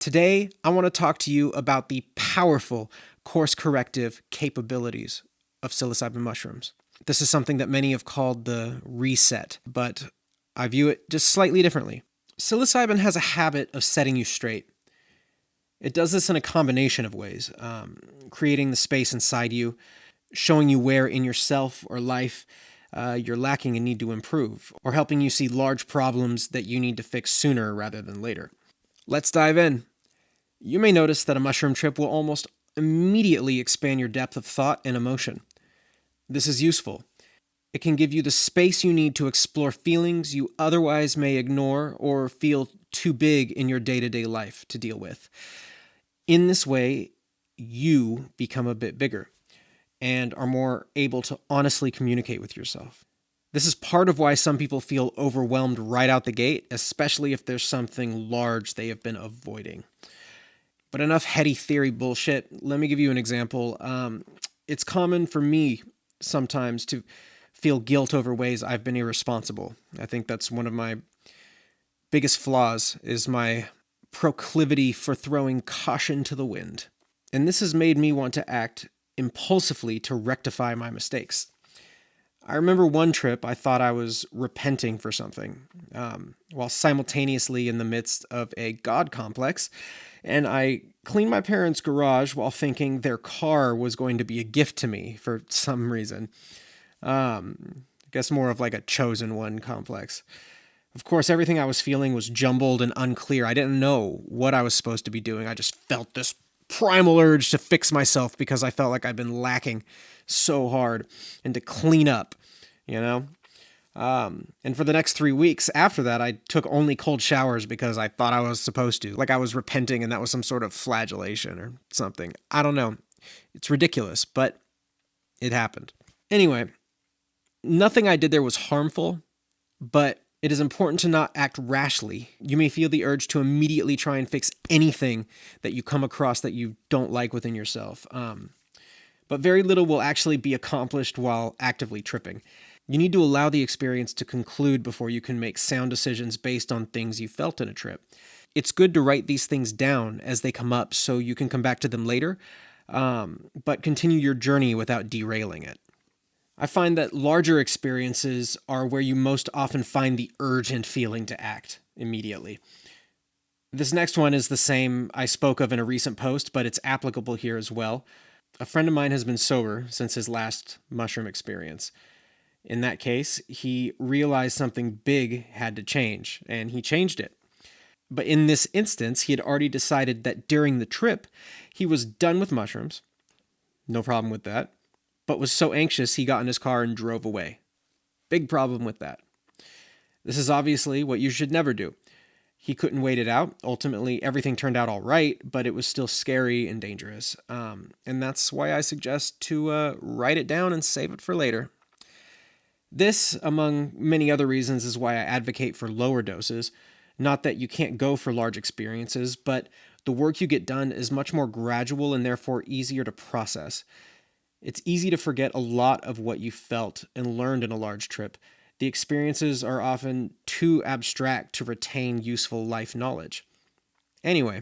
Today, I want to talk to you about the powerful course corrective capabilities of psilocybin mushrooms. This is something that many have called the reset, but I view it just slightly differently. Psilocybin has a habit of setting you straight. It does this in a combination of ways, creating the space inside you, showing you where in yourself or life you're lacking and need to improve, or helping you see large problems that you need to fix sooner rather than later. Let's dive in. You may notice that a mushroom trip will almost immediately expand your depth of thought and emotion. This is useful. It can give you the space you need to explore feelings you otherwise may ignore or feel too big in your day-to-day life to deal with. In this way, you become a bit bigger and are more able to honestly communicate with yourself. This is part of why some people feel overwhelmed right out the gate, especially if there's something large they have been avoiding. But enough heady theory bullshit. Let me give you an example. It's common for me sometimes to feel guilt over ways I've been irresponsible. I think that's one of my biggest flaws is my proclivity for throwing caution to the wind. And this has made me want to act impulsively to rectify my mistakes. I remember one trip I thought I was repenting for something, while simultaneously in the midst of a God complex, and I cleaned my parents' garage while thinking their car was going to be a gift to me for some reason. I guess more of like a chosen one complex. Of course, everything I was feeling was jumbled and unclear. I didn't know what I was supposed to be doing. I just felt this primal urge to fix myself because I felt like I'd been lacking so hard and to clean up, you know? And for the next 3 weeks after that, I took only cold showers because I thought I was supposed to. Like I was repenting and that was some sort of flagellation or something. I don't know. It's ridiculous, but it happened. Anyway, nothing I did there was harmful, but it is important to not act rashly. You may feel the urge to immediately try and fix anything that you come across that you don't like within yourself. But very little will actually be accomplished while actively tripping. You need to allow the experience to conclude before you can make sound decisions based on things you felt in a trip. It's good to write these things down as they come up so you can come back to them later, but continue your journey without derailing it. I find that larger experiences are where you most often find the urgent feeling to act immediately. This next one is the same I spoke of in a recent post, but it's applicable here as well. A friend of mine has been sober since his last mushroom experience. In that case, he realized something big had to change, and he changed it. But in this instance, he had already decided that during the trip, he was done with mushrooms. No problem with that. But was so anxious he got in his car and drove away. Big problem with that. This is obviously what you should never do. He couldn't wait it out. Ultimately, everything turned out all right, but it was still scary and dangerous. And that's why I suggest to write it down and save it for later. This, among many other reasons, is why I advocate for lower doses. Not that you can't go for large experiences, but the work you get done is much more gradual and therefore easier to process. It's easy to forget a lot of what you felt and learned in a large trip. The experiences are often too abstract to retain useful life knowledge. Anyway,